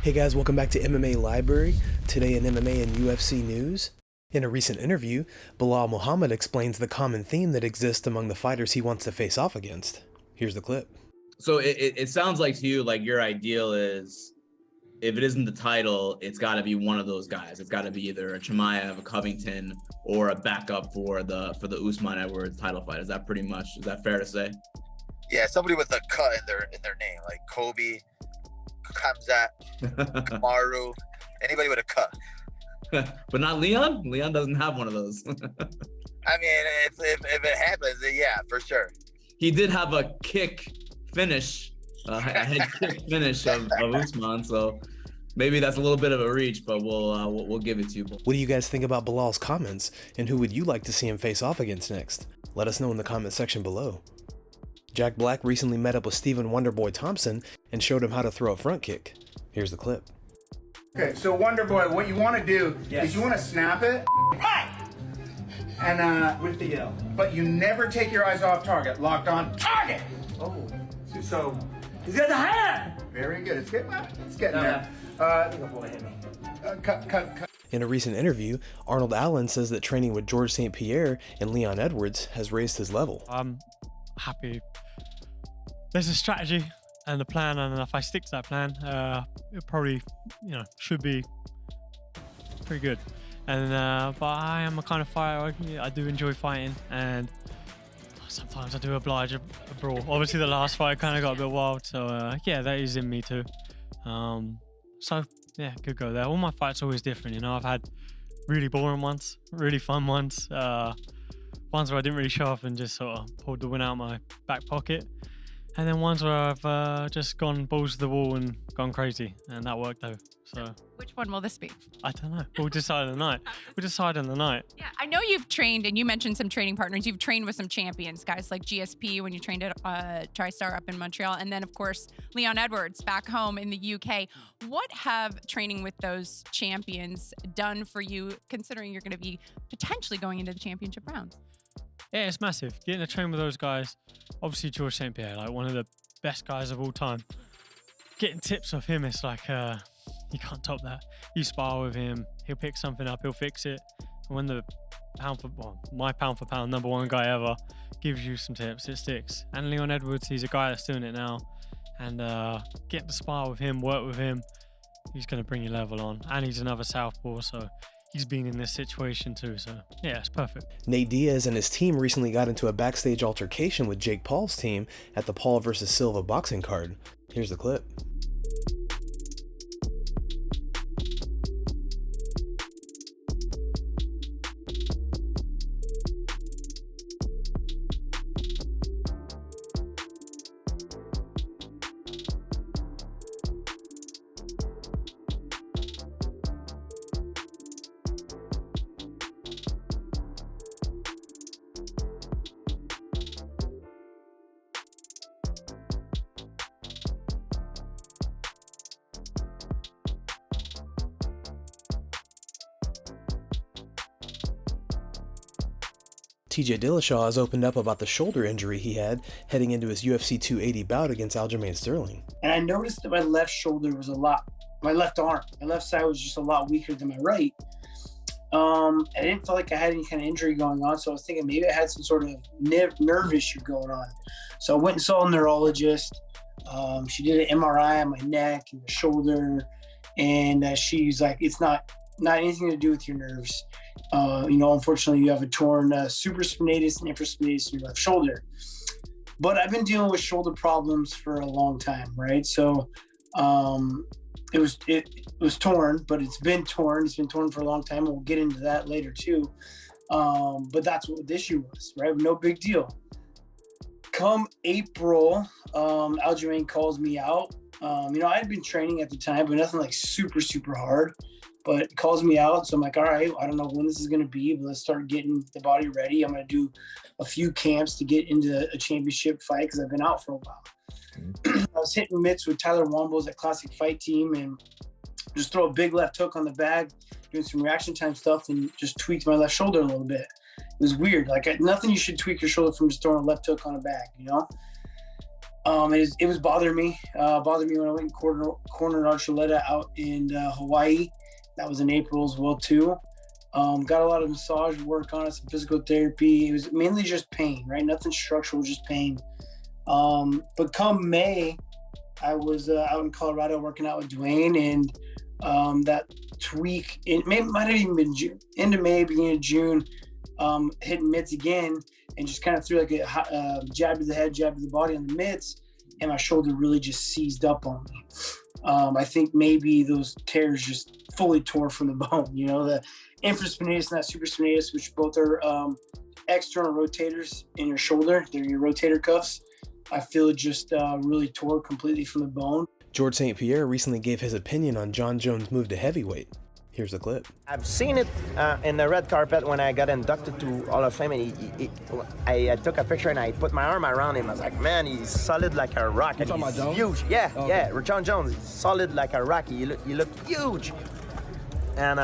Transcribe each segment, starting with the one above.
Hey guys, welcome back to MMA Library. Today in MMA and UFC news. In a recent interview, Belal Muhammad explains the common theme that exists among the fighters he wants to face off against. Here's the clip. So it sounds like to you like your ideal is, if it isn't the title, it's got to be one of those guys. It's got to be either a Chimaev, a Covington, or a backup for the Usman Edwards title fight. Is that fair to say? Yeah, somebody with a cut in their name, like Kobe, Khamzat, Kamaru, anybody with a cut. But not Leon? Leon doesn't have one of those. I mean, if it happens, yeah, for sure. He did have a kick finish, a head kick finish of Usman, so maybe that's a little bit of a reach, but we'll give it to you. What do you guys think about Belal's comments, and who would you like to see him face off against next? Let us know in the comment section below. Jack Black recently met up with Stephen Wonderboy Thompson and showed him how to throw a front kick. Here's the clip. Okay, so Wonderboy, what you want to do is you want to snap it, and with the yell, but you never take your eyes off target. Locked on target. Oh, so He's got the hand. very good. It's getting there. Cut. In a recent interview, Arnold Allen says that training with George St. Pierre and Leon Edwards has raised his level. I'm happy. There's a strategy and a plan, and if I stick to that plan, it probably, should be pretty good. And but I am a kind of fighter. I do enjoy fighting, and sometimes I do oblige a brawl. Obviously, the last fight kind of got a bit wild, so yeah, that is in me too. So yeah, could go there. All my fights are always different. I've had really boring ones, really fun ones, ones where I didn't really show up and just sort of pulled the win out of my back pocket. And then ones where I've just gone balls to the wall and gone crazy, and that worked out. So which one will this be? I don't know. We'll decide on the night. Yeah, I know you've trained, and you mentioned some training partners. You've trained with some champions, guys like GSP when you trained at TriStar up in Montreal, and then of course Leon Edwards back home in the UK. What have training with those champions done for you, considering you're going to be potentially going into the championship rounds? Yeah, it's massive. Getting to train with those guys, obviously George St. Pierre, like one of the best guys of all time. Getting tips off him, it's like, you can't top that. You spar with him, he'll pick something up, he'll fix it. And when the my pound for pound number one guy ever gives you some tips, it sticks. And Leon Edwards, he's a guy that's doing it now. And getting to spar with him, work with him, he's going to bring your level on. And he's another southpaw, so he's been in this situation too, so yeah, it's perfect. Nate Diaz and his team recently got into a backstage altercation with Jake Paul's team at the Paul vs. Silva boxing card. Here's the clip. TJ Dillashaw has opened up about the shoulder injury he had heading into his UFC 280 bout against Aljamain Sterling. And I noticed that my left shoulder was my left arm, my left side was just a lot weaker than my right. I didn't feel like I had any kind of injury going on, so I was thinking maybe I had some sort of nerve issue going on. So I went and saw a neurologist. She did an MRI on my neck and the shoulder, and she's like, it's not anything to do with your nerves. Unfortunately, you have a torn supraspinatus and infraspinatus in your left shoulder. But I've been dealing with shoulder problems for a long time, right? So it was torn, but it's been torn. It's been torn for a long time. We'll get into that later too. But that's what the issue was, right? No big deal. Come April, Aljamain calls me out. I had been training at the time, but nothing like super, super hard. But calls me out, so I'm like, all right, I don't know when this is going to be, but let's start getting the body ready. I'm going to do a few camps to get into a championship fight because I've been out for a while. I was hitting mitts with Tyler Wombles at Classic Fight Team and just throw a big left hook on the bag, doing some reaction time stuff, and just tweaked my left shoulder a little bit. It was weird. Like nothing you should tweak your shoulder from just throwing a left hook on a bag, It was bothering me. Bothered me when I went and cornered Archuleta out in Hawaii. That was in April as well too. Got a lot of massage work on it, some physical therapy. It was mainly just pain, right? Nothing structural, just pain. But come May, I was out in Colorado working out with Dwayne, and that tweak, might have even been June, end of May, beginning of June, hitting mitts again, and just kind of threw like a jab to the head, jab to the body on the mitts, and my shoulder really just seized up on me. I think maybe those tears just fully tore from the bone, you know, the infraspinatus and that supraspinatus, which both are external rotators in your shoulder. They're your rotator cuffs. I feel it just really tore completely from the bone. George St. Pierre recently gave his opinion on John Jones' move to heavyweight. Here's the clip. I've seen it in the red carpet when I got inducted to Hall of Fame, and I took a picture and I put my arm around him. I was like, man, he's solid like a rock. And he's huge. Yeah, okay. Yeah, John Jones, he's solid like a rock. He looked huge. And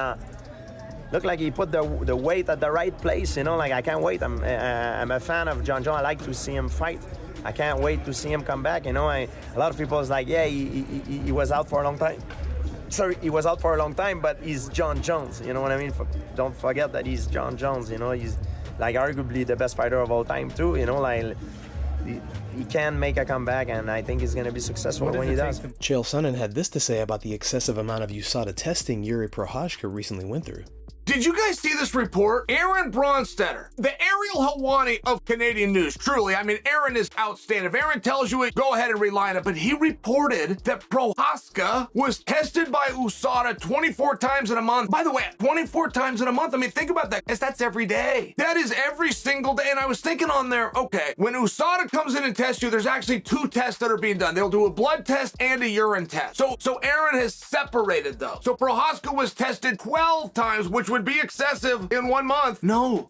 looked like he put the weight at the right place, you know, like I can't wait. I'm a fan of John Jones. I like to see him fight. I can't wait to see him come back, you know. A lot of people is like, yeah, he was out for a long time. Sorry, he was out for a long time, but he's John Jones, you know what I mean? Don't forget that he's John Jones, you know. He's like arguably the best fighter of all time too, you know, like he can make a comeback, and I think he's going to be successful when he does. Chael Sonnen had this to say about the excessive amount of USADA testing Yuri Prochazka recently went through. Did you guys see this report? Aaron Bronstetter, the Ariel Helwani of Canadian news. Truly, I mean, Aaron is outstanding. If Aaron tells you it, go ahead and rely on it. But he reported that Prochazka was tested by USADA 24 times in a month. By the way, 24 times in a month. I mean, think about that. That's every day. That is every single day. And I was thinking on there, okay, when USADA comes in and tests you, there's actually 2 tests that are being done. They'll do a blood test and a urine test. So Aaron has separated those. So Prochazka was tested 12 times, which would be excessive in 1 month. No.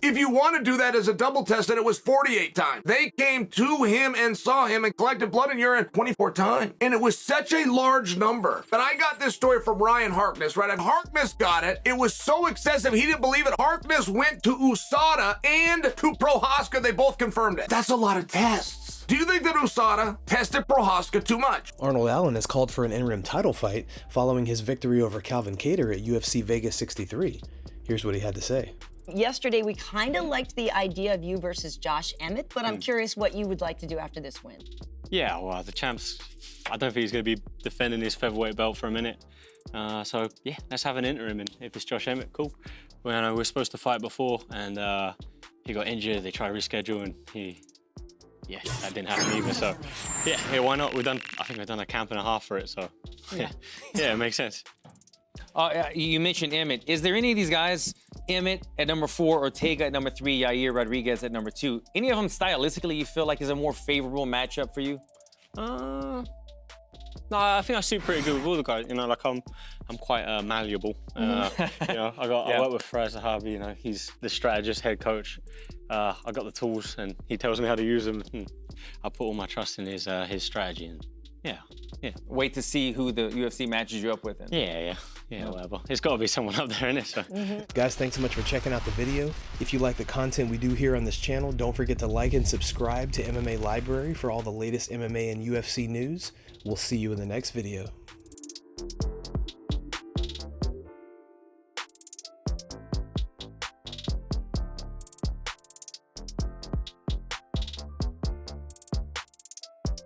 If you want to do that as a double test, then it was 48 times. They came to him and saw him and collected blood and urine 24 times. And it was such a large number. But I got this story from Ryan Harkness, right? And Harkness got it. It was so excessive, he didn't believe it. Harkness went to USADA and to Prochazka. They both confirmed it. That's a lot of tests. Do you think that USADA tested Prochazka too much? Arnold Allen has called for an interim title fight following his victory over Calvin Kattar at UFC Vegas 63. Here's what he had to say. Yesterday, we kind of liked the idea of you versus Josh Emmett, but I'm curious what you would like to do after this win. Yeah, well, the champ's, I don't think he's going to be defending his featherweight belt for a minute. So, yeah, let's have an interim, and if it's Josh Emmett, cool. We were supposed to fight before, and he got injured. They tried to reschedule, and that didn't happen either. So, yeah, why not? I think we've done a camp and a half for it, so, yeah, it makes sense. You mentioned Emmett. Is there any of these guys, Emmett at number 4, Ortega at number 3, Yair Rodriguez at number 2, any of them stylistically you feel like is a more favorable matchup for you? No, I think I suit pretty good with all the guys. You know, like I'm quite malleable. You know, I work with Faraz Zahabi. You know, he's the strategist, head coach. I got the tools, and he tells me how to use them. And I put all my trust in his strategy. And yeah. Wait to see who the UFC matches you up with. Yeah, whatever. It's got to be someone up there, innit? So. Guys, thanks so much for checking out the video. If you like the content we do here on this channel, don't forget to like and subscribe to MMA Library for all the latest MMA and UFC news. We'll see you in the next video.